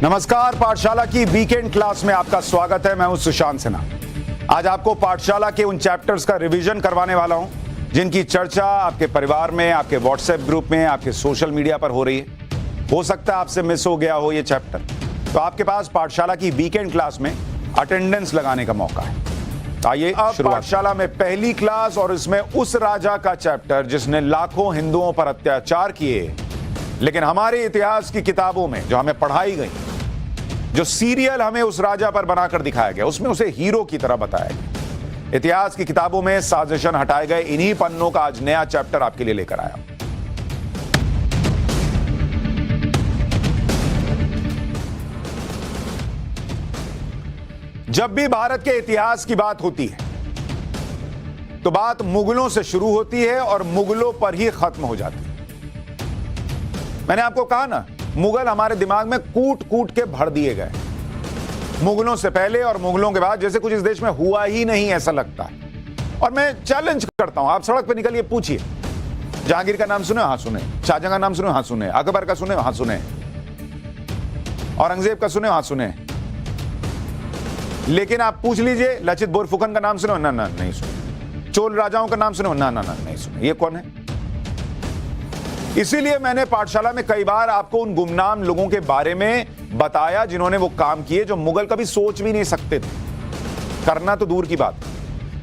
नमस्कार, पाठशाला की वीकेंड क्लास में आपका स्वागत है। मैं हूं सुशांत सिन्हा। आज आपको पाठशाला के उन चैप्टर्स का रिवीजन करवाने वाला हूं जिनकी चर्चा आपके परिवार में, आपके व्हाट्सएप ग्रुप में, आपके सोशल मीडिया पर हो रही है। हो सकता है आपसे मिस हो गया हो ये चैप्टर, तो आपके पास पाठशाला की वीकेंड क्लास में अटेंडेंस लगाने का मौका है। आइए अब पाठशाला में पहली क्लास, और इसमें उस राजा का चैप्टर जिसने लाखों हिंदुओं पर अत्याचार किए, लेकिन हमारे इतिहास की किताबों में जो हमें पढ़ाई गई, जो सीरियल हमें उस राजा पर बनाकर दिखाया गया, उसमें उसे हीरो की तरह बताया गया। इतिहास की किताबों में साजिशन हटाए गए इन्हीं पन्नों का आज नया चैप्टर आपके लिए लेकर आया। जब भी भारत के इतिहास की बात होती है तो बात मुगलों से शुरू होती है और मुगलों पर ही खत्म हो जाती है। मैंने आपको कहा ना, मुगल हमारे दिमाग में कूट कूट के भर दिए गए। मुगलों से पहले और मुगलों के बाद जैसे कुछ इस देश में हुआ ही नहीं, ऐसा लगता है। और मैं चैलेंज करता हूं, आप सड़क पर निकलिए, पूछिए, जहांगीर का नाम सुने? हाँ सुने। शाहजहां का नाम सुने? हाँ सुने। अकबर का सुने? हाँ सुने। औरंगजेब का सुने? हाँ सुने। लेकिन आप पूछ लीजिए, लचित बोरफुकन का नाम सुने? ना ना नहीं सुने। चोल राजाओं का नाम सुने? ना ना ना नहीं सुने। ये कौन है? इसीलिए मैंने पाठशाला में कई बार आपको उन गुमनाम लोगों के बारे में बताया जिन्होंने वो काम किए जो मुगल कभी सोच भी नहीं सकते थे, करना तो दूर की बात।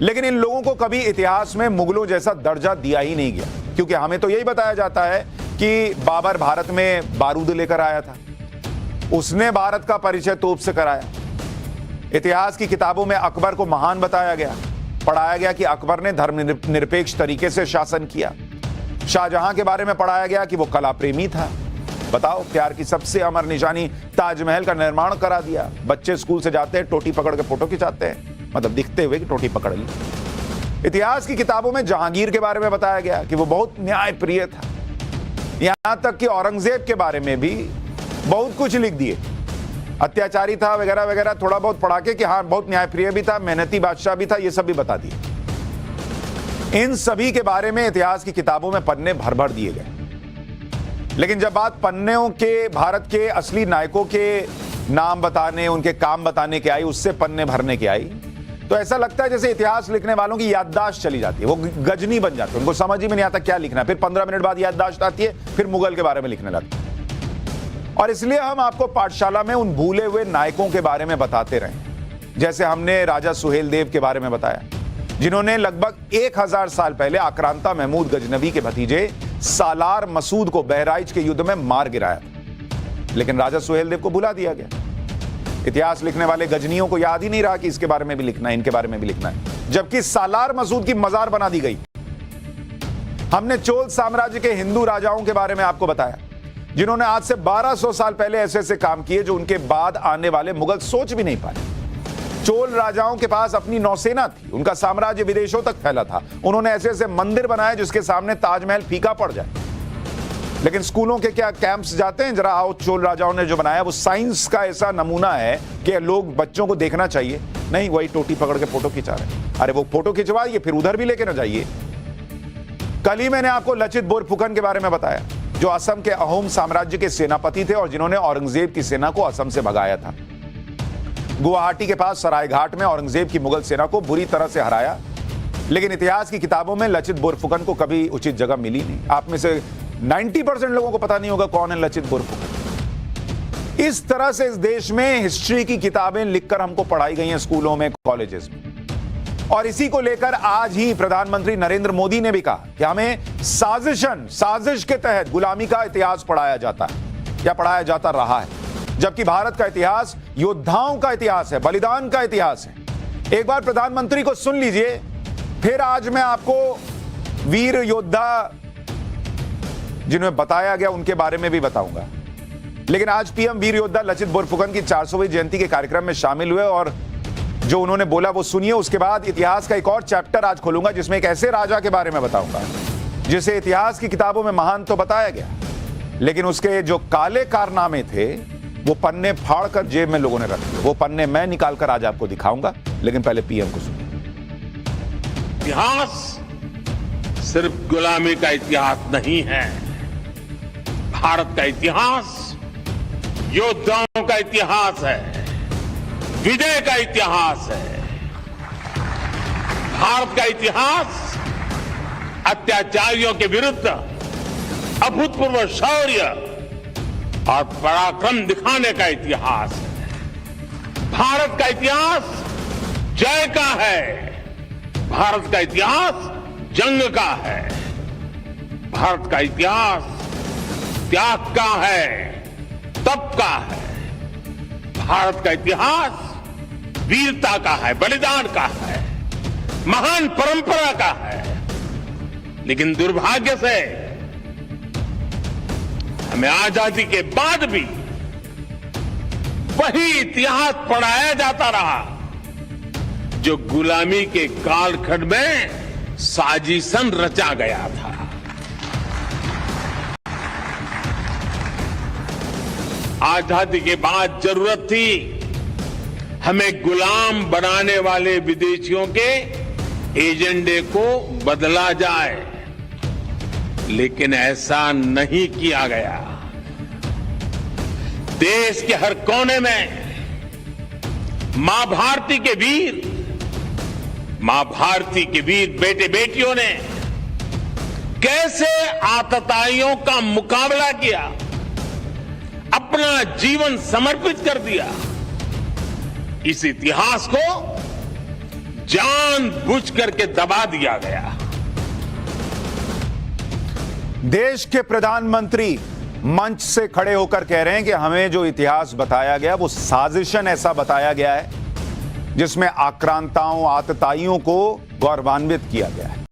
लेकिन इन लोगों को कभी इतिहास में मुगलों जैसा दर्जा दिया ही नहीं गया, क्योंकि हमें तो यही बताया जाता है कि बाबर भारत में बारूद लेकर आया था, उसने भारत का परिचय तोप से कराया। इतिहास की किताबों में अकबर को महान बताया गया, पढ़ाया गया कि अकबर ने धर्मनिरपेक्ष तरीके से शासन किया। शाहजहां के बारे में पढ़ाया गया कि वो कला प्रेमी था। बताओ, प्यार की सबसे अमर निशानी ताजमहल का निर्माण करा दिया। बच्चे स्कूल से जाते हैं, टोटी पकड़ के फोटो खिंचाते हैं, मतलब दिखते हुए कि टोटी पकड़ ली। इतिहास की किताबों में जहांगीर के बारे में बताया गया कि वो बहुत न्यायप्रिय था। यहां तक कि औरंगजेब के बारे में भी बहुत कुछ लिख दिए, अत्याचारी था वगैरह वगैरह, थोड़ा बहुत पढ़ा के कि हाँ बहुत न्यायप्रिय भी था, मेहनती बादशाह भी था, ये सब भी बता दिए। इन सभी के बारे में इतिहास की किताबों में पन्ने भर भर दिए गए। लेकिन जब बात पन्नों के, भारत के असली नायकों के नाम बताने, उनके काम बताने के आई, उससे पन्ने भरने के आई, तो ऐसा लगता है जैसे इतिहास लिखने वालों की याददाश्त चली जाती है, वो गजनी बन जाती है, उनको समझ ही में नहीं आता क्या लिखना है। फिर 15 मिनट बाद याददाश्त आती है, फिर मुगल के बारे में लिखने लगते हैं। और इसलिए हम आपको पाठशाला में उन भूले हुए नायकों के बारे में बताते रहे। जैसे हमने राजा सुहेलदेव के बारे में बताया, जिन्होंने लगभग 1000 साल पहले आक्रांता महमूद गजनवी के भतीजे सालार मसूद को बहराइच के युद्ध में मार गिराया था। लेकिन राजा सुहेलदेव को भुला दिया गया। इतिहास लिखने वाले गजनियों को याद ही नहीं रहा कि इसके बारे में भी लिखना है, इनके बारे में भी लिखना है, जबकि सालार मसूद की मजार बना दी गई। हमने चोल साम्राज्य के हिंदू राजाओं के बारे में आपको बताया, जिन्होंने आज से 1200 साल पहले ऐसे ऐसे काम किए जो उनके बाद आने वाले मुगल सोच भी नहीं पाए। चोल राजाओं के पास अपनी नौसेना थी, उनका साम्राज्य विदेशों तक फैला था, उन्होंने ऐसे ऐसे मंदिर बनाए जिसके सामने ताजमहल फीका पड़ जाए। लेकिन स्कूलों के क्या कैंप्स जाते हैं? जरा आओ, चोल राजाओं ने जो बनाया वो साइंस का ऐसा नमूना है कि लोग, बच्चों को देखना चाहिए। नहीं, वही टोटी पकड़ के फोटो खिंचा रहे। अरे वो फोटो खिंचवाइए, फिर उधर भी लेके ना जाइए। कल ही मैंने आपको लचित बोरफुकन के बारे में बताया, जो असम के अहोम साम्राज्य के सेनापति थे और जिन्होंने औरंगजेब की सेना को असम से भगाया था। गुवाहाटी के पास सरायघाट में औरंगजेब की मुगल सेना को बुरी तरह से हराया। लेकिन इतिहास की किताबों में लचित बोरफुकन को कभी उचित जगह मिली नहीं। आप में से 90% लोगों को पता नहीं होगा कौन है लचित बोरफुकन। इस तरह से इस देश में हिस्ट्री की किताबें लिखकर हमको पढ़ाई गई हैं स्कूलों में, कॉलेजेस में। और इसी को लेकर आज ही प्रधानमंत्री नरेंद्र मोदी ने भी कहा कि हमें साजिश के तहत गुलामी का इतिहास पढ़ाया जाता है, या पढ़ाया जाता रहा है, जबकि भारत का इतिहास योद्धाओं का इतिहास है, बलिदान का इतिहास है। एक बार प्रधानमंत्री को सुन लीजिए, फिर आज मैं आपको वीर योद्धा जिन्हें बताया गया उनके बारे में भी बताऊंगा। लेकिन आज पीएम वीर योद्धा लचित बोरफुकन की 400वीं जयंती के कार्यक्रम में शामिल हुए और जो उन्होंने बोला वो सुनिए। उसके बाद इतिहास का एक और चैप्टर आज खोलूंगा जिसमें एक ऐसे राजा के बारे में बताऊंगा जिसे इतिहास की किताबों में महान तो बताया गया, लेकिन उसके जो काले कारनामे थे वो पन्ने फाड़ कर जेब में लोगों ने रख दिए। वो पन्ने मैं निकाल कर आज आपको दिखाऊंगा, लेकिन पहले पीएम को सुनिए। इतिहास सिर्फ गुलामी का इतिहास नहीं है। भारत का इतिहास योद्धाओं का इतिहास है, विजय का इतिहास है। भारत का इतिहास अत्याचारियों के विरुद्ध अभूतपूर्व शौर्य और पराक्रम दिखाने का इतिहास है। भारत का इतिहास जय का है, भारत का इतिहास जंग का है, भारत का इतिहास त्याग का है, तप का है, भारत का इतिहास वीरता का है, बलिदान का है, महान परंपरा का है। लेकिन दुर्भाग्य से हमें आजादी के बाद भी वही इतिहास पढ़ाया जाता रहा जो गुलामी के कालखंड में साजिशन रचा गया था। आजादी के बाद जरूरत थी हमें गुलाम बनाने वाले विदेशियों के एजेंडे को बदला जाए, लेकिन ऐसा नहीं किया गया। देश के हर कोने में मां भारती के वीर बेटे बेटियों ने कैसे आतताइयों का मुकाबला किया, अपना जीवन समर्पित कर दिया। इस इतिहास को जानबूझ करके दबा दिया गया। देश के प्रधानमंत्री मंच से खड़े होकर कह रहे हैं कि हमें जो इतिहास बताया गया वो साजिशन ऐसा बताया गया है जिसमें आक्रांताओं आतताइयों को गौरवान्वित किया गया है।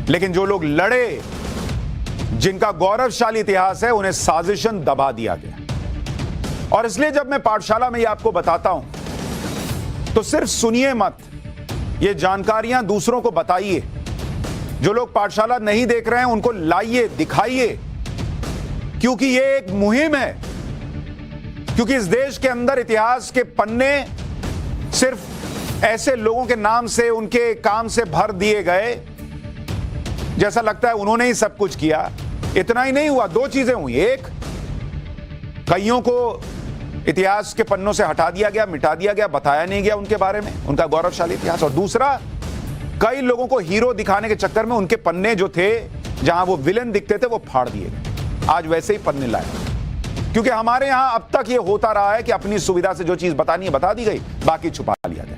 लेकिन जो लोग लड़े, जिनका गौरवशाली इतिहास है, उन्हें साजिशन दबा दिया गया। और इसलिए जब मैं पाठशाला में ये आपको बताता हूं तो सिर्फ सुनिए मत, ये जानकारियां दूसरों को बताइए। जो लोग पाठशाला नहीं देख रहे हैं उनको लाइए, दिखाइए, क्योंकि ये एक मुहिम है। क्योंकि इस देश के अंदर इतिहास के पन्ने सिर्फ ऐसे लोगों के नाम से, उनके काम से भर दिए गए, जैसा लगता है उन्होंने ही सब कुछ किया। इतना ही नहीं हुआ, दो चीजें हुई। एक, कईयों को इतिहास के पन्नों से हटा दिया गया, मिटा दिया गया, बताया नहीं गया उनके बारे में, उनका गौरवशाली इतिहास। और दूसरा, कई लोगों को हीरो दिखाने के चक्कर में उनके पन्ने जो थे, जहां वो विलेन दिखते थे, वो फाड़ दिए गए। आज वैसे ही पन्ने लाए, क्योंकि हमारे यहां अब तक ये होता रहा है कि अपनी सुविधा से जो चीज बतानी है बता दी गई, बाकी छुपा लिया गया।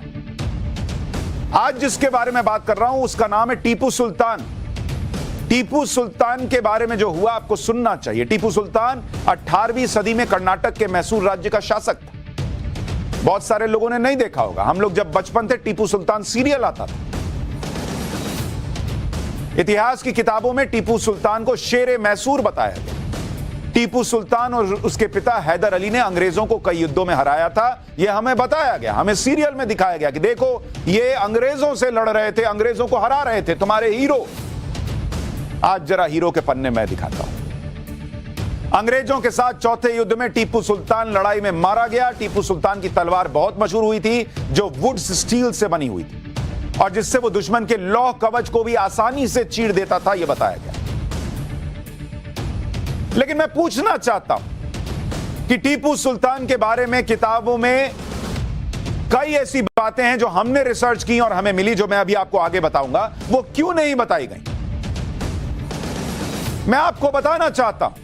आज जिसके बारे में बात कर रहा हूं उसका नाम है टीपू सुल्तान। टीपू सुल्तान के बारे में जो हुआ आपको सुनना चाहिए। टीपू सुल्तान 18वीं सदी में कर्नाटक के मैसूर राज्य का शासक था। बहुत सारे लोगों ने नहीं देखा होगा। हम लोग जब बचपन थे, टीपू सुल्तान सीरियल आता था। इतिहास की किताबों में टीपू सुल्तान को शेरे मैसूर बताया गया। टीपू सुल्तान और उसके पिता हैदर अली ने अंग्रेजों को कई युद्धों में हराया था। यह हमें बताया गया, हमें सीरियल में दिखाया गया कि देखो ये अंग्रेजों से लड़ रहे थे, अंग्रेजों को हरा रहे थे, तुम्हारे हीरो। आज जरा हीरो के पन्ने मैं दिखाता हूं। अंग्रेजों के साथ चौथे युद्ध में टीपू सुल्तान लड़ाई में मारा गया। टीपू सुल्तान की तलवार बहुत मशहूर हुई थी, जो वुड्स स्टील से बनी हुई थी और जिससे वो दुश्मन के लौह कवच को भी आसानी से चीर देता था, यह बताया गया। लेकिन मैं पूछना चाहता हूं कि टीपू सुल्तान के बारे में किताबों में कई ऐसी बातें हैं जो हमने रिसर्च की और हमें मिली, जो मैं अभी आपको आगे बताऊंगा, वो क्यों नहीं बताई गई। मैं आपको बताना चाहता हूं,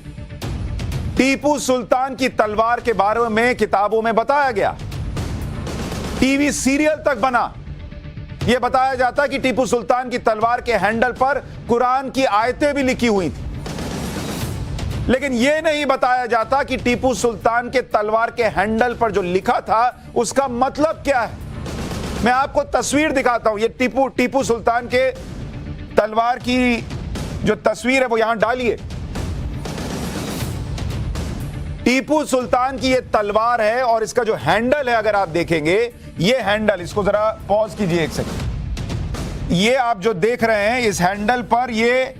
टीपू सुल्तान की तलवार के बारे में किताबों में बताया गया, टीवी सीरियल तक बना। यह बताया जाता है कि टीपू सुल्तान की तलवार के हैंडल पर कुरान की आयतें भी लिखी हुई थी। लेकिन यह नहीं बताया जाता कि टीपू सुल्तान के तलवार के हैंडल पर जो लिखा था उसका मतलब क्या है। मैं आपको तस्वीर दिखाता हूं। यह टीपू सुल्तान के तलवार की जो तस्वीर है वो यहां डालिए। टीपू सुल्तान की यह तलवार है और इसका जो हैंडल है, अगर आप देखेंगे, यह हैंडल, इसको जरा पॉज कीजिए एक सेकंड। ये आप जो देख रहे हैं, इस हैंडल पर यह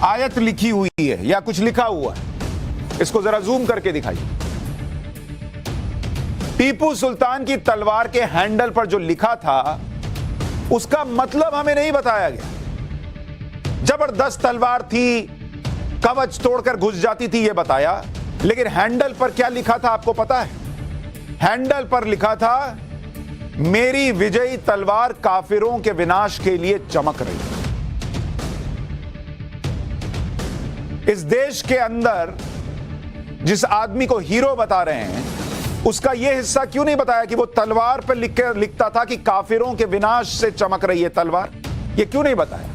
आयत लिखी हुई है या कुछ लिखा हुआ है। इसको जरा जूम करके दिखाइए। टीपू सुल्तान की तलवार के हैंडल पर जो लिखा था उसका मतलब हमें नहीं बताया गया। जबरदस्त तलवार थी, कवच तोड़कर घुस जाती थी, यह बताया। लेकिन हैंडल पर क्या लिखा था आपको पता है? हैंडल पर लिखा था, मेरी विजयी तलवार काफिरों के विनाश के लिए चमक रही है। इस देश के अंदर जिस आदमी को हीरो बता रहे हैं, उसका यह हिस्सा क्यों नहीं बताया कि वो तलवार पर लिखता था कि काफिरों के विनाश से चमक रही है तलवार? ये क्यों नहीं बताया?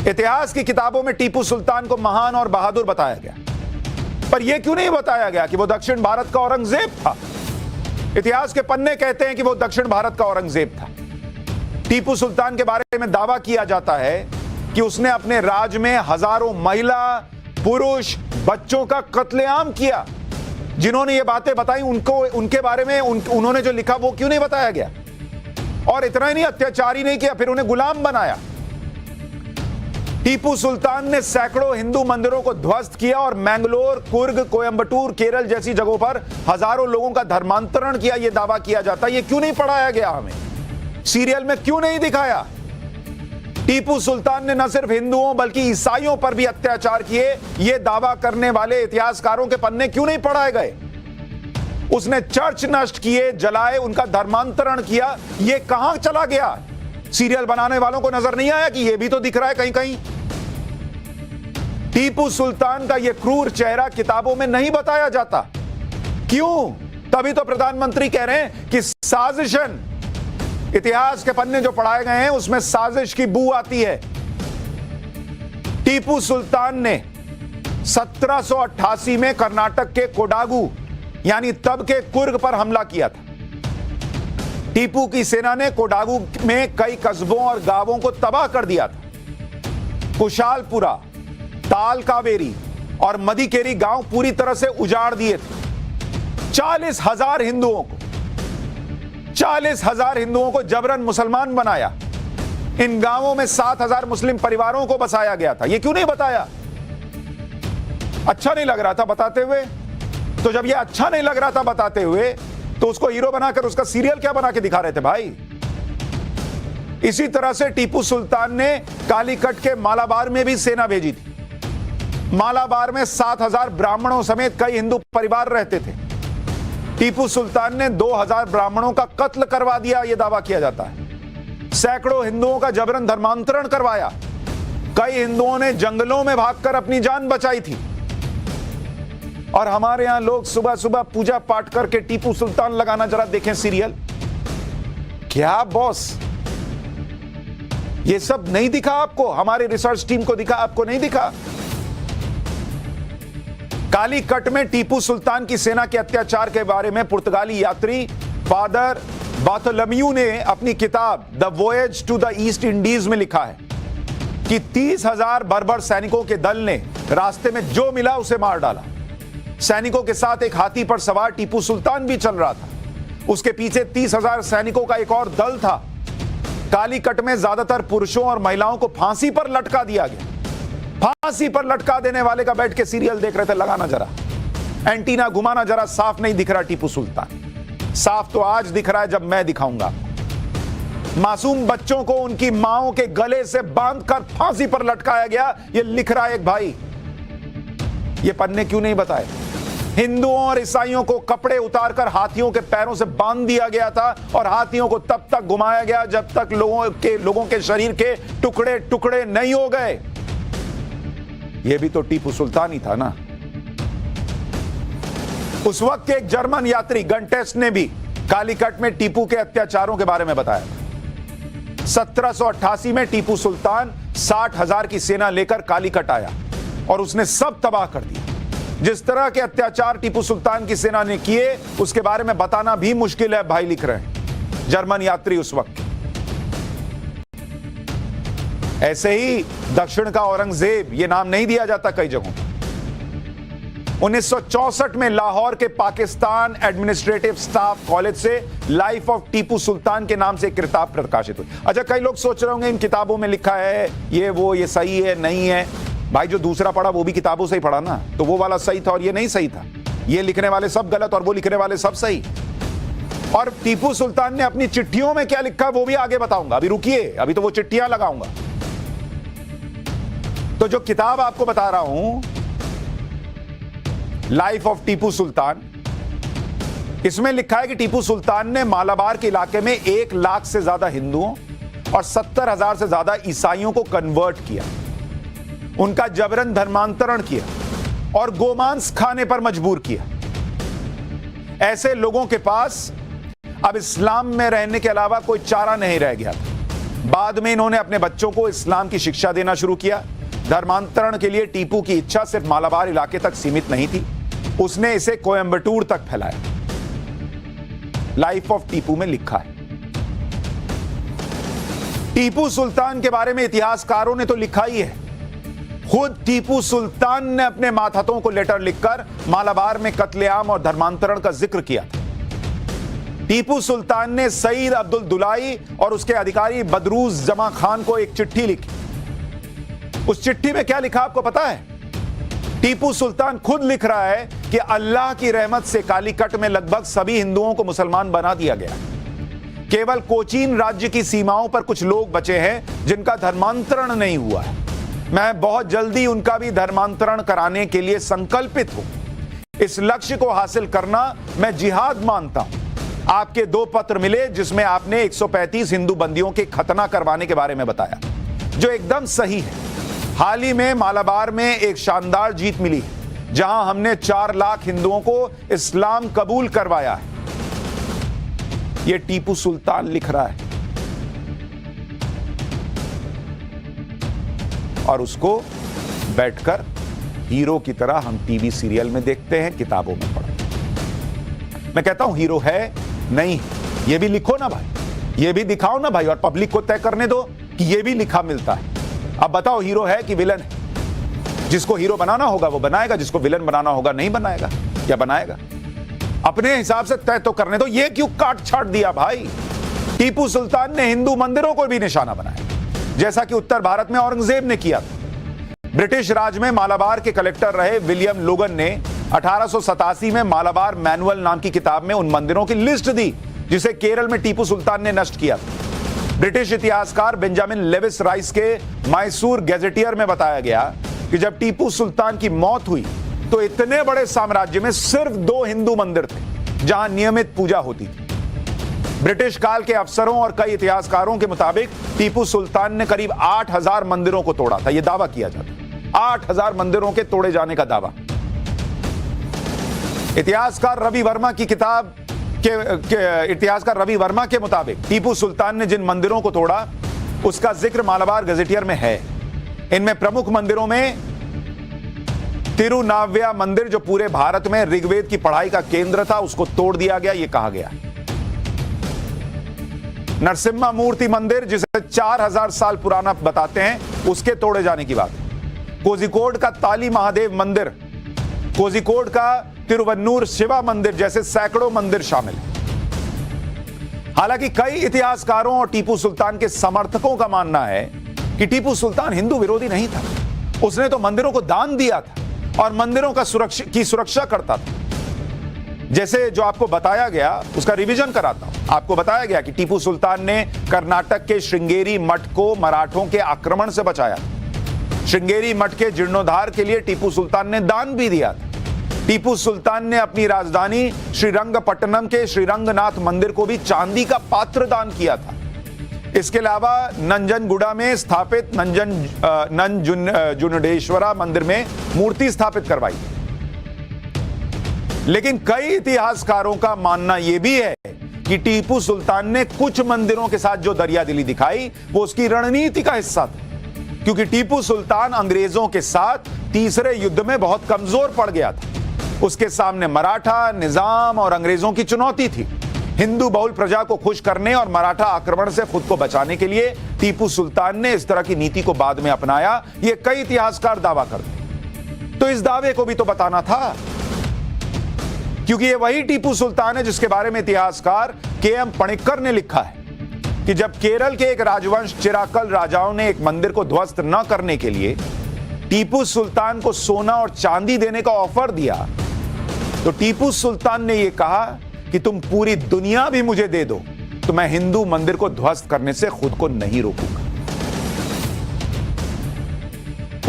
इतिहास की किताबों में टीपू सुल्तान को महान और बहादुर बताया गया, पर यह क्यों नहीं बताया गया कि वो दक्षिण भारत का औरंगजेब था? इतिहास के पन्ने कहते हैं कि वो दक्षिण भारत का औरंगजेब था। टीपू सुल्तान के बारे में दावा किया जाता है कि उसने अपने राज में हजारों महिला, पुरुष, बच्चों का कत्लेआम किया। जिन्होंने ये बातें बताई उनके बारे में उन्होंने जो लिखा वो क्यों नहीं बताया गया? और इतना ही नहीं, अत्याचार ही नहीं किया, फिर उन्हें गुलाम बनाया। टीपू सुल्तान ने सैकड़ों हिंदू मंदिरों को ध्वस्त किया और मैंगलोर, कुर्ग, कोयंबटूर, केरल जैसी जगहों पर हजारों लोगों का धर्मांतरण किया, यह दावा किया जाता है। यह क्यों नहीं पढ़ाया गया हमें? सीरियल में क्यों नहीं दिखाया? टीपू सुल्तान ने न सिर्फ हिंदुओं बल्कि ईसाइयों पर भी अत्याचार किए, यह दावा करने वाले इतिहासकारों के पन्ने क्यों नहीं पढ़ाए गए? उसने चर्च नष्ट किए, जलाए, उनका धर्मांतरण किया, यह कहां चला गया? सीरियल बनाने वालों को नजर नहीं आया कि यह भी तो दिख रहा है कहीं कहीं? टीपू सुल्तान का यह क्रूर चेहरा किताबों में नहीं बताया जाता। क्यों? तभी तो प्रधानमंत्री कह रहे हैं कि साजिशन, इतिहास के पन्ने जो पढ़ाए गए हैं उसमें साजिश की बू आती है। टीपू सुल्तान ने 1788 में कर्नाटक के कोडागु यानी तब के कुर्ग पर हमला किया था। टीपू की सेना ने कोडागु में कई कस्बों और गांवों को तबाह कर दिया था। कुशालपुरा, ताल कावेरी और मदिकेरी गांव पूरी तरह से उजाड़ दिए थे। 40,000 हिंदुओं को जबरन मुसलमान बनाया। इन गांवों में 7,000 मुस्लिम परिवारों को बसाया गया था। यह क्यों नहीं बताया? अच्छा नहीं लग रहा था बताते हुए? तो जब यह अच्छा नहीं लग रहा था बताते हुए, तो उसको हीरो बनाकर उसका सीरियल क्या बना के दिखा रहे थे भाई? इसी तरह से टीपू सुल्तान ने कालीकट के मालाबार में भी सेना भेजी थी। मालाबार में 7,000 ब्राह्मणों समेत कई हिंदू परिवार रहते थे। टीपू सुल्तान ने 2,000 ब्राह्मणों का कत्ल करवा दिया, यह दावा किया जाता है। सैकड़ों हिंदुओं का जबरन धर्मांतरण करवाया। कई हिंदुओं ने जंगलों में भागकर अपनी जान बचाई थी। और हमारे यहां लोग सुबह सुबह पूजा पाठ करके टीपू सुल्तान लगाना, जरा देखें सीरियल। क्या बॉस, ये सब नहीं दिखा आपको? हमारी रिसर्च टीम को दिखा, आपको नहीं दिखा? कालीकट में टीपू सुल्तान की सेना के अत्याचार के बारे में पुर्तगाली यात्री फादर बार्थोलोम्यू ने अपनी किताब the voyage to the East Indies में लिखा है कि 30,000 बर्बर सैनिकों के दल ने रास्ते में जो मिला उसे मार डाला। सैनिकों के साथ एक हाथी पर सवार टीपू सुल्तान भी चल रहा था। उसके पीछे 30,000 सैनिकों का एक और दल था। कालीकट में ज्यादातर पुरुषों और महिलाओं को फांसी पर लटका दिया गया। फांसी पर लटका देने वाले का बैठ के सीरियल देख रहे थे। लगाना जरा, एंटीना घुमाना जरा, साफ नहीं दिख रहा टीपू सुल्तान। साफ तो आज दिख रहा है जब मैं दिखाऊंगा। मासूम बच्चों को उनकी मांओं के गले से बांधकर फांसी पर लटकाया गया, यह लिख रहा है एक भाई। ये पन्ने क्यों नहीं बताए? हिंदुओं और ईसाइयों को कपड़े उतारकर हाथियों के पैरों से बांध दिया गया था और हाथियों को तब तक घुमाया गया जब तक लोगों के शरीर के टुकड़े टुकड़े नहीं हो गए। यह भी तो टीपू सुल्तान ही था ना। उस वक्त के एक जर्मन यात्री गंटेस्ट ने भी कालीकट में टीपू के अत्याचारों के बारे में बताया। 1788 में टीपू सुल्तान 60,000 की सेना लेकर कालीकट आया और उसने सब तबाह कर दिया। जिस तरह के अत्याचार टीपू सुल्तान की सेना ने किए उसके बारे में बताना भी मुश्किल है, भाई लिख रहे हैं जर्मन यात्री उस वक्त। ऐसे ही दक्षिण का औरंगजेब, यह नाम नहीं दिया जाता कई जगहों। 1964 में लाहौर के पाकिस्तान एडमिनिस्ट्रेटिव स्टाफ कॉलेज से लाइफ ऑफ टीपू सुल्तान के नाम से एक किताब प्रकाशित हुई। अच्छा, कई लोग सोच रहे होंगे इन किताबों में लिखा है ये सही है, नहीं है। भाई जो दूसरा पढ़ा वो भी किताबों से ही पढ़ा ना, तो वो वाला सही था और ये नहीं सही था। ये लिखने वाले सब गलत और वो लिखने वाले सब सही। और टीपू सुल्तान ने अपनी चिट्ठियों में क्या लिखा वो भी आगे बताऊंगा। अभी रुकिए, अभी तो वो चिट्ठियां लगाऊंगा। तो जो किताब आपको बता रहा हूं लाइफ ऑफ टीपू सुल्तान। इसमें लिखा है कि टीपू सुल्तान ने मालाबार के इलाके में 1 लाख से ज्यादा हिंदुओं और 70,000 से ज्यादा ईसाइयों को कन्वर्ट किया, उनका जबरन धर्मांतरण किया और गोमांस खाने पर मजबूर किया। ऐसे लोगों के पास अब इस्लाम में रहने के अलावा कोई चारा नहीं रह गया था। बाद में इन्होंने अपने बच्चों को इस्लाम की शिक्षा देना शुरू किया। धर्मांतरण के लिए टीपू की इच्छा सिर्फ मालाबार इलाके तक सीमित नहीं थी, उसने इसे कोयंबटूर तक फैलाया। लाइफ ऑफ टीपू में लिखा है। टीपू सुल्तान के बारे में इतिहासकारों ने तो लिखा ही है। खुद टीपू सुल्तान ने अपने मातहतों को लेटर लिखकर मालाबार में कत्लेआम और धर्मांतरण का जिक्र किया था। टीपू सुल्तान ने सईद अब्दुल दुलाई और उसके अधिकारी बदरूज जमा खान को एक चिट्ठी लिखी। उस चिट्ठी में क्या लिखा आपको पता है? टीपू सुल्तान खुद लिख रहा है कि अल्लाह की रहमत से कालीकट में लगभग सभी हिंदुओं को मुसलमान बना दिया गया। केवल कोचीन राज्य की सीमाओं पर कुछ लोग बचे हैं जिनका धर्मांतरण नहीं हुआ है। मैं बहुत जल्दी उनका भी धर्मांतरण कराने के लिए संकल्पित हूं। इस लक्ष्य को हासिल करना मैं जिहाद मानता हूं। आपके 2 पत्र मिले जिसमें आपने 135 हिंदू बंदियों के खतना करवाने के बारे में बताया, जो एकदम सही है। हाल ही में मालाबार में एक शानदार जीत मिली है, जहां हमने 4 लाख हिंदुओं को इस्लाम कबूल करवाया है। यह टीपू सुल्तान लिख रहा है और उसको बैठकर हीरो की तरह हम टीवी सीरियल में देखते हैं, किताबों में पढ़ते हैं। मैं कहता हूं हीरो है नहीं, ये भी लिखो ना भाई, ये भी दिखाओ ना भाई, और पब्लिक को तय करने दो कि ये भी लिखा मिलता है। अब बताओ हीरो है कि विलन है? जिसको हीरो बनाना होगा वो बनाएगा, जिसको विलन बनाना होगा नहीं बनाएगा। क्या बनाएगा? अपने हिसाब से तय तो करने दो। ये क्यों काट छाट दिया भाई? टीपू सुल्तान ने हिंदू मंदिरों को भी निशाना बनाया, जैसा कि उत्तर भारत में औरंगजेब ने किया था। ब्रिटिश राज में मालाबार के कलेक्टर रहे विलियम लोगन ने 1887 में मालाबार मैनुअल नाम की किताब में उन मंदिरों की लिस्ट दी जिसे केरल में टीपू सुल्तान ने नष्ट किया था। ब्रिटिश इतिहासकार बेंजामिन लेविस राइस के मैसूर गैजेटियर में बताया गया कि जब टीपू सुल्तान की मौत हुई तो इतने बड़े साम्राज्य में सिर्फ 2 हिंदू मंदिर थे जहां नियमित पूजा होती थी। ब्रिटिश काल के अफसरों और कई इतिहासकारों के मुताबिक टीपू सुल्तान ने करीब 8000 मंदिरों को तोड़ा था। यह दावा किया जाता, 8000 मंदिरों के तोड़े जाने का दावा। इतिहासकार रवि वर्मा के मुताबिक टीपू सुल्तान ने जिन मंदिरों को तोड़ा उसका जिक्र मालाबार गजेटियर में है। इनमें प्रमुख मंदिरों में तिरुनाव्या मंदिर, जो पूरे भारत में ऋग्वेद की पढ़ाई का केंद्र था, उसको तोड़ दिया गया, यह कहा गया। नरसिम्हा मूर्ति मंदिर, जिसे 4000 साल पुराना बताते हैं, उसके तोड़े जाने की बात। कोझिकोड का ताली महादेव मंदिर, कोझिकोड का तिरुवन्नूर शिवा मंदिर जैसे सैकड़ों मंदिर शामिल हैं। हालांकि कई इतिहासकारों और टीपू सुल्तान के समर्थकों का मानना है कि टीपू सुल्तान हिंदू विरोधी नहीं था। उसने तो मंदिरों को दान दिया था और मंदिरों की सुरक्षा करता था। जैसे जो आपको बताया गया उसका रिवीजन कराता हूं। आपको बताया गया कि टीपू सुल्तान ने कर्नाटक के श्रृंगेरी मठ को मराठों के आक्रमण से बचाया। श्रृंगेरी मठ के जीर्णोद्धार के लिए टीपू सुल्तान ने दान भी दिया था। टीपू सुल्तान ने अपनी राजधानी श्रीरंगपट्टनम के श्रीरंगनाथ मंदिर को भी चांदी का पात्र दान किया था। इसके अलावा नंजनगुड़ा में स्थापित नंजुंडेश्वरा मंदिर में मूर्ति स्थापित करवाई। लेकिन कई इतिहासकारों का मानना यह भी है कि टीपू सुल्तान ने कुछ मंदिरों के साथ जो दरियादिली दिखाई वो उसकी रणनीति का हिस्सा था, क्योंकि टीपू सुल्तान अंग्रेजों के साथ तीसरे युद्ध में बहुत कमजोर पड़ गया था। उसके सामने मराठा निजाम और अंग्रेजों की चुनौती थी। हिंदू बहुल प्रजा को खुश करने और मराठा आक्रमण से खुद को बचाने के लिए टीपू सुल्तान ने इस तरह की नीति को बाद में अपनाया। ये कई इतिहासकार दावा करते, तो इस दावे को भी तो बताना था, क्योंकि ये वही टीपू सुल्तान है जिसके बारे में इतिहासकार के.एम. पणिक्कर ने लिखा है कि जब केरल के एक राजवंश चिराकल राजाओं ने एक मंदिर को ध्वस्त न करने के लिए टीपू सुल्तान को सोना और चांदी देने का ऑफर दिया, तो टीपू सुल्तान ने यह कहा कि तुम पूरी दुनिया भी मुझे दे दो तो मैं हिंदू मंदिर को ध्वस्त करने से खुद को नहीं रोकूंगा।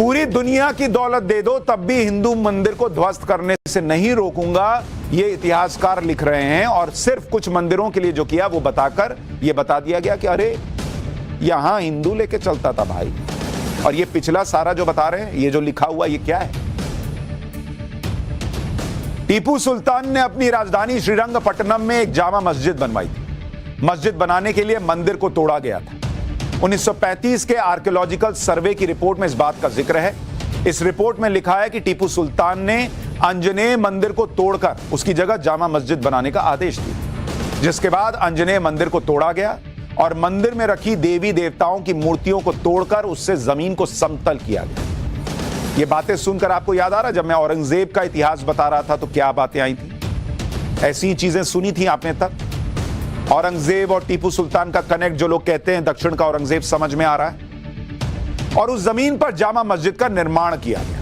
पूरी दुनिया की दौलत दे दो तब भी हिंदू मंदिर को ध्वस्त करने से नहीं रोकूंगा, ये इतिहासकार लिख रहे हैं। और सिर्फ कुछ मंदिरों के लिए जो किया वो बताकर ये बता दिया गया कि अरे यहां हिंदू लेके चलता था भाई। और ये पिछला सारा जो बता रहे हैं, ये जो लिखा हुआ ये क्या है? टीपू सुल्तान ने अपनी राजधानी श्रीरंगपट्टनम में एक जामा मस्जिद बनवाई थी। मस्जिद बनाने के लिए मंदिर को तोड़ा गया था। 1935 के आर्कियोलॉजिकल सर्वे की रिपोर्ट में इस बात का जिक्र है। इस रिपोर्ट में लिखा है कि टीपू सुल्तान ने आंजनेय मंदिर को तोड़कर उसकी जगह जामा मस्जिद बनाने का आदेश दिया, जिसके बाद आंजनेय मंदिर को तोड़ा गया और मंदिर में रखी देवी देवताओं की मूर्तियों को तोड़कर उससे जमीन को समतल किया गया। ये बातें सुनकर आपको याद आ रहा, जब मैं औरंगजेब का इतिहास बता रहा था तो क्या बातें आई थी? ऐसी चीजें सुनी थी आपने तब? औरंगजेब और टीपू सुल्तान का कनेक्ट जो लोग कहते हैं दक्षिण का औरंगजेब, समझ में आ रहा है। और उस जमीन पर जामा मस्जिद का निर्माण किया गया।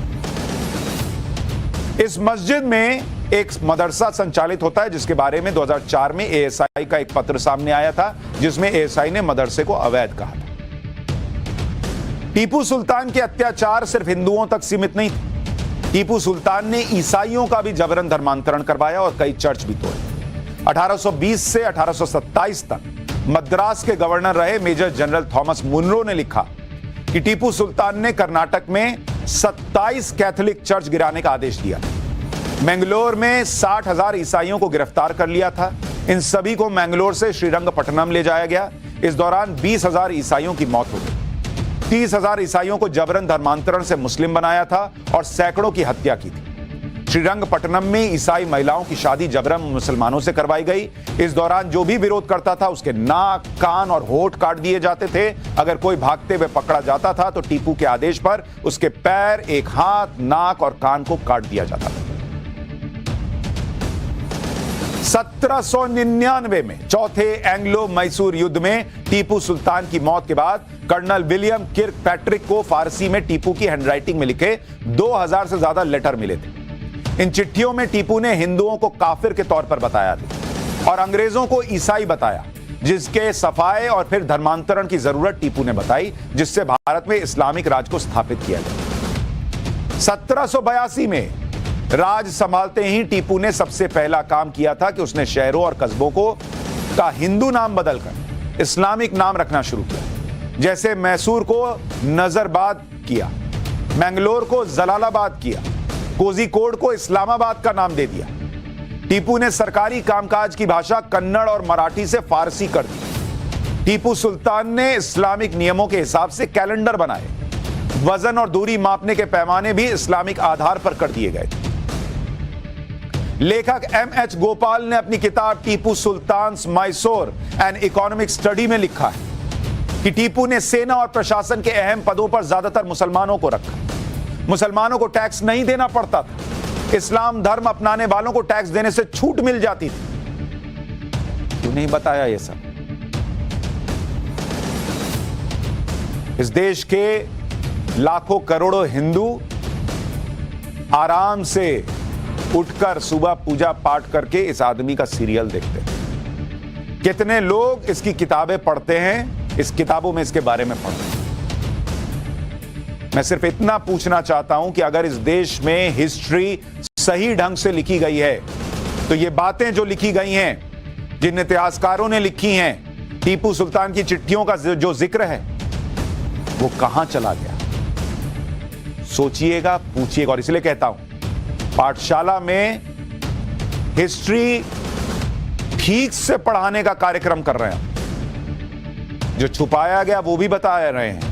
इस मस्जिद में एक मदरसा संचालित होता है, जिसके बारे में 2004 में एएसआई का एक पत्र सामने आया था, जिसमें एएसआई ने मदरसे को अवैध कहा था। टीपू सुल्तान के अत्याचार सिर्फ हिंदुओं तक सीमित नहीं थे। टीपू सुल्तान ने ईसाइयों का भी जबरन धर्मांतरण करवाया और कई चर्च भी तोड़े। 1820 से 1827 तक मद्रास के गवर्नर रहे मेजर जनरल थॉमस मुनरो ने लिखा कि टीपू सुल्तान ने कर्नाटक में 27 कैथोलिक चर्च गिराने का आदेश दिया। मैंगलोर में 60,000 ईसाइयों को गिरफ्तार कर लिया था। इन सभी को मैंगलोर से श्रीरंगपट्टनम ले जाया गया। इस दौरान 20,000 ईसाइयों की मौत हो गई। 30,000 ईसाइयों को जबरन धर्मांतरण से मुस्लिम बनाया था और सैकड़ों की हत्या की थी। श्रीरंगपट्टनम में ईसाई महिलाओं की शादी जबरन मुसलमानों से करवाई गई। इस दौरान जो भी विरोध करता था उसके नाक, कान और होठ काट दिए जाते थे। अगर कोई भागते हुए पकड़ा जाता था तो टीपू के आदेश पर उसके पैर, एक हाथ, नाक और कान को काट दिया जाता था। 1799 में चौथे एंग्लो मैसूर युद्ध में टीपू सुल्तान की मौत के बाद कर्नल विलियम किर्क पैट्रिक को फारसी में टीपू की हैंडराइटिंग में लिखे 2000 से ज्यादा लेटर मिले थे। इन चिट्ठियों में टीपू ने हिंदुओं को काफिर के तौर पर बताया था और अंग्रेजों को ईसाई बताया, जिसके सफाए और फिर धर्मांतरण की जरूरत टीपू ने बताई, जिससे भारत में इस्लामिक राज को स्थापित किया गया। 1782 में राज संभालते ही टीपू ने सबसे पहला काम किया था कि उसने शहरों और कस्बों को का हिंदू नाम बदलकर इस्लामिक नाम रखना शुरू किया। जैसे मैसूर को नजरबाद किया, मैंगलोर को जलालाबाद किया, कोझिकोड को इस्लामाबाद का नाम दे दिया। टीपू ने सरकारी कामकाज की भाषा कन्नड़ और मराठी से फारसी कर दी। टीपू सुल्तान ने इस्लामिक नियमों के हिसाब से कैलेंडर बनाए। वजन और दूरी मापने के पैमाने भी इस्लामिक आधार पर कर दिए गए थे। लेखक M.H. गोपाल ने अपनी किताब Tipu Sultan's Mysore an economic study में लिखा है कि टीपू ने सेना और प्रशासन के अहम पदों पर ज्यादातर मुसलमानों को रखा। मुसलमानों को टैक्स नहीं देना पड़ता था। इस्लाम धर्म अपनाने वालों को टैक्स देने से छूट मिल जाती थी। क्यों नहीं बताया ये सब? इस देश के लाखों करोड़ों हिंदू आराम से उठकर सुबह पूजा पाठ करके इस आदमी का सीरियल देखते हैं। कितने लोग इसकी किताबें पढ़ते हैं, इस किताबों में इसके बारे में पढ़ते हैं। मैं सिर्फ इतना पूछना चाहता हूं कि अगर इस देश में हिस्ट्री सही ढंग से लिखी गई है तो ये बातें जो लिखी गई हैं, जिन इतिहासकारों ने लिखी हैं, टीपू सुल्तान की चिट्ठियों का जो जिक्र है, वो कहां चला गया? सोचिएगा, पूछिएगा। और इसलिए कहता हूं, पाठशाला में हिस्ट्री ठीक से पढ़ाने का कार्यक्रम कर रहे हैं। जो छुपाया गया वो भी बता रहे हैं,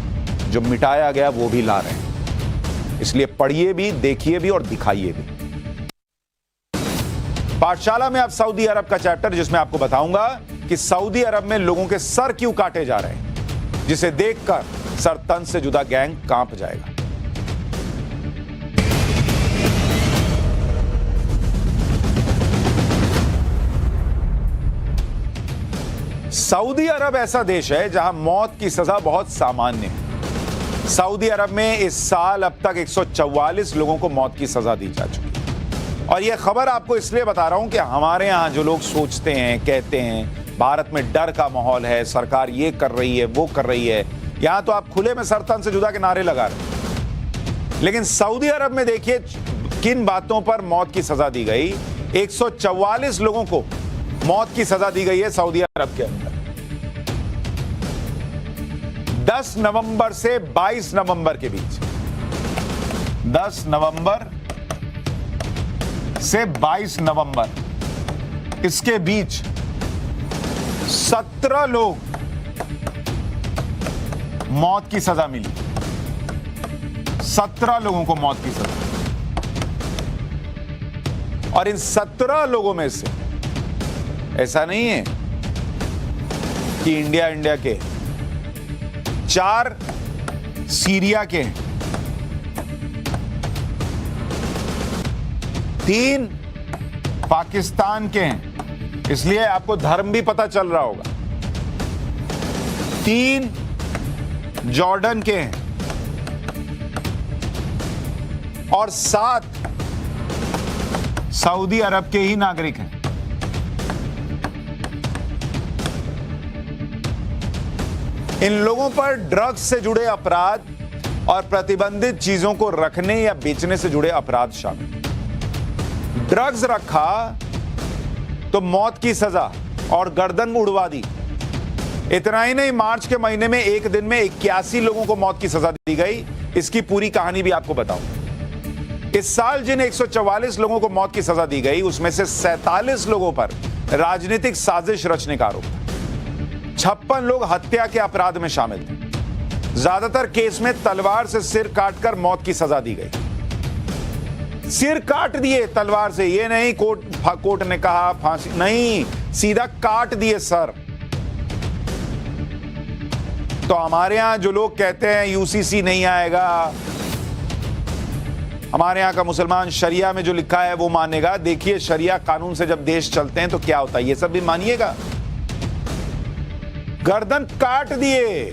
जो मिटाया गया वो भी ला रहे हैं। इसलिए पढ़िए भी, देखिए भी और दिखाइए भी। पाठशाला में अब सऊदी अरब का चैप्टर, जिसमें आपको बताऊंगा कि सऊदी अरब में लोगों के सर क्यों काटे जा रहे हैं, जिसे देखकर सर तन से जुदा गैंग कांप जाएगा। सऊदी अरब ऐसा देश है जहां मौत की सजा बहुत सामान्य है। सऊदी अरब में इस साल अब तक 144 लोगों को मौत की सजा दी जा चुकी है। और यह खबर आपको इसलिए बता रहा हूं कि हमारे यहां जो लोग सोचते हैं, कहते हैं भारत में डर का माहौल है, सरकार ये कर रही है, वो कर रही है, यहां तो आप खुले में सरतन से जुदा के नारे लगा रहे हैं। लेकिन सऊदी अरब में देखिए किन बातों पर मौत की सजा दी गई। 144 लोगों को मौत की सजा दी गई है सऊदी अरब के अंदर। 10 नवंबर से 22 नवंबर के बीच, 10 नवंबर से 22 नवंबर इसके बीच 17 लोग मौत की सजा मिली। 17 लोगों को मौत की सजा, और इन 17 लोगों में से ऐसा नहीं है कि इंडिया के, 4 सीरिया के, 3 पाकिस्तान के हैं, इसलिए आपको धर्म भी पता चल रहा होगा। 3 जॉर्डन के हैं और 7 सऊदी अरब के ही नागरिक हैं। इन लोगों पर ड्रग्स से जुड़े अपराध और प्रतिबंधित चीजों को रखने या बेचने से जुड़े अपराध शामिल। ड्रग्स रखा तो मौत की सजा और गर्दन उड़वा दी। इतना ही नहीं, मार्च के महीने में एक दिन में 81 लोगों को मौत की सजा दी गई। इसकी पूरी कहानी भी आपको बताऊं। इस साल जिन 144 लोगों को मौत की सजा दी गई, उसमें से 47 लोगों पर राजनीतिक साजिश रचने का आरोप था। 56 लोग हत्या के अपराध में शामिल थे। ज्यादातर केस में तलवार से सिर काटकर मौत की सजा दी गई। सिर काट दिए तलवार से, ये नहीं कोर्ट ने कहा फांसी, नहीं, सीधा काट दिए सर। तो हमारे यहां जो लोग कहते हैं यूसीसी नहीं आएगा, हमारे यहां का मुसलमान शरिया में जो लिखा है वो मानेगा, देखिए शरिया कानून से जब देश चलते हैं तो क्या होता है, ये सब भी मानिएगा। गर्दन काट दिए।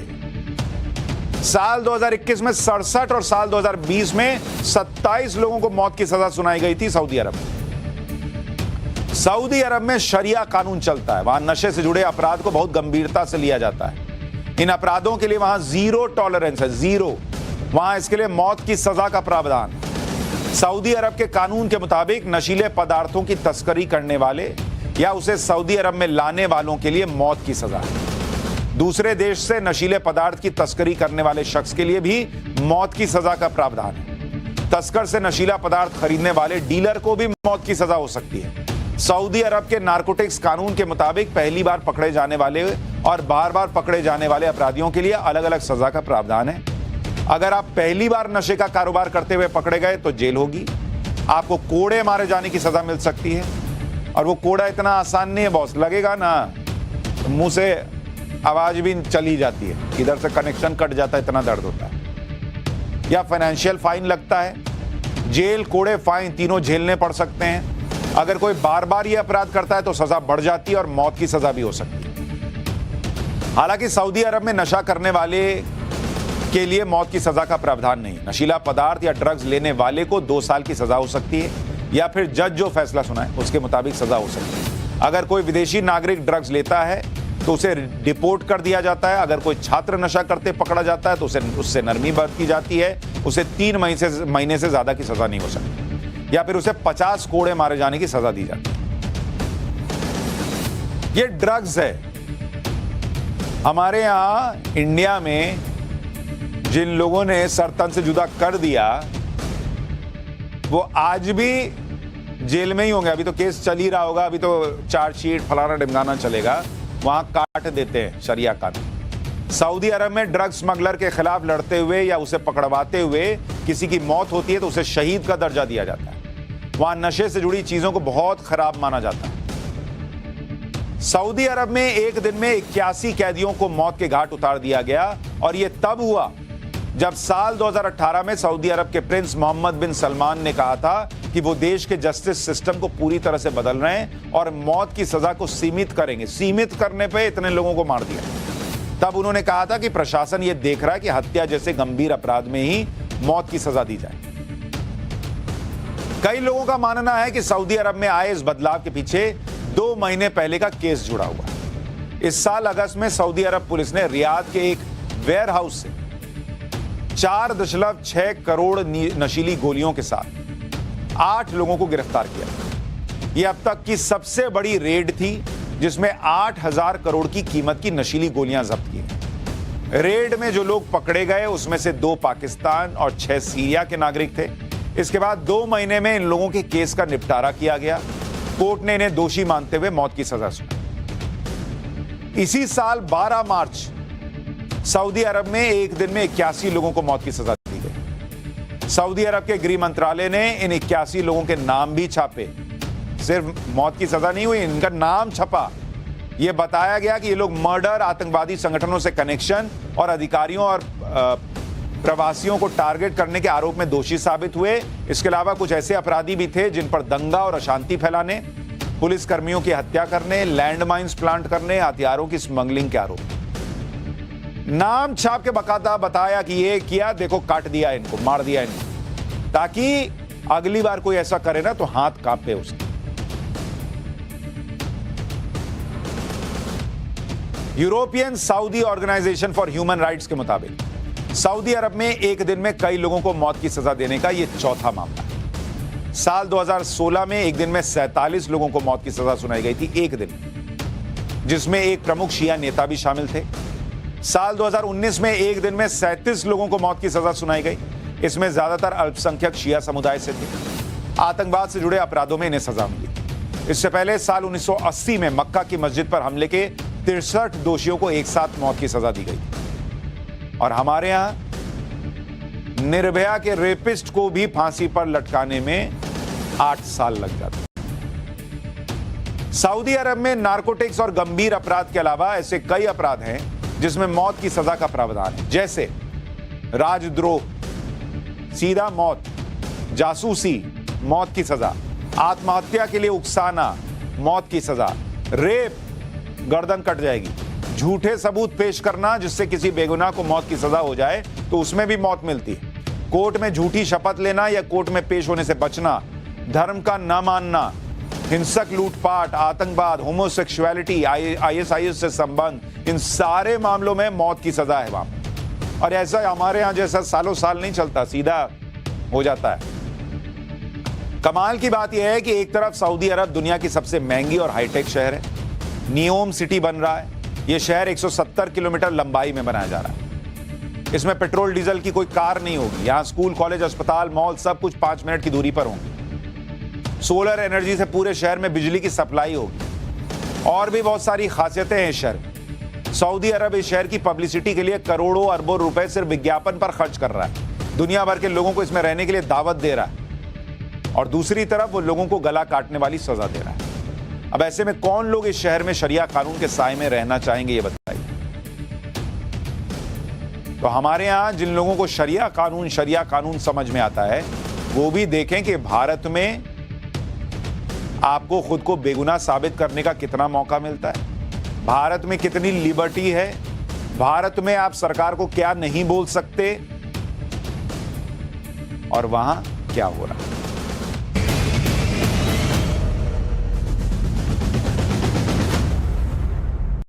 साल 2021 में 67 और साल 2020 में 27 लोगों को मौत की सजा सुनाई गई थी सऊदी अरब में। सऊदी अरब में शरिया कानून चलता है, वहां नशे से जुड़े अपराध को बहुत गंभीरता से लिया जाता है। इन अपराधों के लिए वहां 0 टॉलरेंस है, 0। वहां इसके लिए मौत की सजा का प्रावधान। सऊदी अरब के कानून के मुताबिक नशीले पदार्थों की तस्करी करने वाले या उसे सऊदी अरब में लाने वालों के लिए मौत की सजा है। दूसरे देश से नशीले पदार्थ की तस्करी करने वाले शख्स के लिए भी मौत की सजा का प्रावधान है। तस्कर से नशीला पदार्थ खरीदने वाले डीलर को भी मौत की सजा हो सकती है। सऊदी अरब के नारकोटिक्स कानून के मुताबिक पहली बार पकड़े जाने वाले और बार-बार पकड़े जाने वाले अपराधियों के लिए अलग-अलग सजा का प्रावधान है। अगर आप पहली बार नशे का कारोबार करते हुए पकड़े गए तो जेल होगी, आपको कोड़े मारे जाने की सजा मिल सकती है। और वो कोड़ा इतना आसान नहीं है बॉस, लगेगा ना तो मुंह से आवाज भी चली जाती है, इधर से कनेक्शन कट जाता है, इतना दर्द होता है। या फाइनेंशियल फाइन लगता है, जेल, कोड़े, फाइन तीनों झेलने पड़ सकते हैं। अगर कोई बार बार ये अपराध करता है तो सजा बढ़ जाती है और मौत की सजा भी हो सकती है। हालांकि सऊदी अरब में नशा करने वाले के लिए मौत की सजा का प्रावधान नहीं। नशीला पदार्थ या ड्रग्स लेने वाले को 2 साल की सजा हो सकती है या फिर जज जो फैसला सुनाए उसके मुताबिक सजा हो सकती है। अगर कोई विदेशी नागरिक ड्रग्स लेता है तो उसे डिपोर्ट कर दिया जाता है। अगर कोई छात्र नशा करते पकड़ा जाता है तो उससे नरमी बरती जाती है, उसे 3 महीने से ज्यादा की सजा नहीं हो सकती, या फिर उसे 50 कोड़े मारे जाने की सजा दी जाती है। ये ड्रग्स है। हमारे यहां इंडिया में जिन लोगों ने सर तन से जुदा कर दिया वो आज भी जेल में ही होंगे। अभी तो केस चल ही रहा होगा, अभी तो चार्जशीट फलाना ढिमकाना चलेगा, वहां काट देते हैं शरिया कानून। सऊदी अरब में ड्रग स्मगलर के खिलाफ लड़ते हुए या उसे पकड़वाते हुए किसी की मौत होती है तो उसे शहीद का दर्जा दिया जाता है। वहां नशे से जुड़ी चीजों को बहुत खराब माना जाता है। सऊदी अरब में एक दिन में 81 कैदियों को मौत के घाट उतार दिया गया और यह तब हुआ जब साल 2018 में सऊदी अरब के प्रिंस मोहम्मद बिन सलमान ने कहा था कि वो देश के जस्टिस सिस्टम को पूरी तरह से बदल रहे हैं और मौत की सजा को सीमित करेंगे। सीमित करने पे इतने लोगों को मार दिया। तब उन्होंने कहा था कि प्रशासन ये देख रहा है कि हत्या जैसे गंभीर अपराध में ही मौत की सजा दी जाए। कई लोगों का मानना है कि सऊदी अरब में आए इस बदलाव के पीछे 2 महीने पहले का केस जुड़ा हुआ है। इस साल अगस्त में सऊदी अरब पुलिस ने रियाद के एक वेयर हाउस से 4.6 करोड़ नशीली गोलियों के साथ 8 लोगों को गिरफ्तार किया। यह अब तक की सबसे बड़ी रेड थी जिसमें 8,000 करोड़ की कीमत की नशीली गोलियां जब्त की। रेड में जो लोग पकड़े गए उसमें से 2 पाकिस्तान और 6 सीरिया के नागरिक थे। इसके बाद 2 महीने में इन लोगों के केस का निपटारा किया गया। कोर्ट ने इन्हें दोषी मानते हुए मौत की सजा सुनाई। इसी साल 12 मार्च सऊदी अरब में एक दिन में 81 लोगों को मौत की सजा दी गई। सऊदी अरब के गृह मंत्रालय ने इन 81 लोगों के नाम भी छापे। सिर्फ मौत की सजा नहीं हुई, इनका नाम छपा। यह बताया गया कि ये लोग मर्डर, आतंकवादी संगठनों से कनेक्शन और अधिकारियों और प्रवासियों को टारगेट करने के आरोप में दोषी साबित हुए। इसके अलावा कुछ ऐसे अपराधी भी थे जिन पर दंगा और अशांति फैलाने, पुलिस कर्मियों की हत्या करने, लैंड माइंस प्लांट करने, हथियारों की स्मगलिंग के आरोप। नाम छाप के बकायदा बताया कि ये किया, देखो काट दिया इनको, मार दिया इनको, ताकि अगली बार कोई ऐसा करे ना तो हाथ कांपे उसके। European Saudi organisation for human rights के मुताबिक सऊदी अरब में एक दिन में कई लोगों को मौत की सजा देने का यह चौथा मामला है। साल 2016 में एक दिन में 47 लोगों को मौत की सजा सुनाई गई थी, एक दिन, जिसमें एक प्रमुख शिया नेता भी शामिल थे। साल 2019 में एक दिन में 37 लोगों को मौत की सजा सुनाई गई। इसमें ज्यादातर अल्पसंख्यक शिया समुदाय से थे। आतंकवाद से जुड़े अपराधों में इन्हें सजा मिली। इससे पहले साल 1980 में मक्का की मस्जिद पर हमले के 63 दोषियों को एक साथ मौत की सजा दी गई। और हमारे यहां निर्भया के रेपिस्ट को भी फांसी पर लटकाने में 8 साल लग जाते। सऊदी अरब में नारकोटिक्स और गंभीर अपराध के अलावा ऐसे कई अपराध हैं जिसमें मौत की सजा का प्रावधान है, जैसे राजद्रोह, सीधा मौत, जासूसी, मौत की सजा, आत्महत्या के लिए उकसाना, मौत की सजा, रेप, गर्दन कट जाएगी, झूठे सबूत पेश करना जिससे किसी बेगुनाह को मौत की सजा हो जाए तो उसमें भी मौत मिलती है, कोर्ट में झूठी शपथ लेना या कोर्ट में पेश होने से बचना, धर्म का न मानना, हिंसक लूटपाट, आतंकवाद, होमोसेक्सुअलिटी, आईएसआईएस से संबंध, इन सारे मामलों में मौत की सजा है वहां। और ऐसा हमारे यहां जैसा सालों साल नहीं चलता, सीधा हो जाता है। कमाल की बात यह है कि एक तरफ सऊदी अरब दुनिया की सबसे महंगी और हाईटेक शहर है, नियोम सिटी बन रहा है। यह शहर 170 किलोमीटर लंबाई में बनाया जा रहा है। इसमें पेट्रोल डीजल की कोई कार नहीं होगी। यहां स्कूल, कॉलेज, अस्पताल, मॉल सब कुछ 5 मिनट की दूरी पर होंगे। सोलर एनर्जी से पूरे शहर में बिजली की सप्लाई होगी। और भी बहुत सारी खासियतें हैं इस शहर में। सऊदी अरब इस शहर की पब्लिसिटी के लिए करोड़ों अरबों रुपए सिर्फ विज्ञापन पर खर्च कर रहा है। दुनिया भर के लोगों को इसमें रहने के लिए दावत दे रहा है और दूसरी तरफ वो लोगों को गला काटने वाली सजा दे रहा है। अब ऐसे में कौन लोग इस शहर में शरिया कानून के साए में रहना चाहेंगे, ये बताइए। तो हमारे यहां जिन लोगों को शरिया कानून समझ में आता है वो भी देखें कि भारत में आपको खुद को बेगुनाह साबित करने का कितना मौका मिलता है, भारत में कितनी लिबर्टी है, भारत में आप सरकार को क्या नहीं बोल सकते और वहां क्या हो रहा है।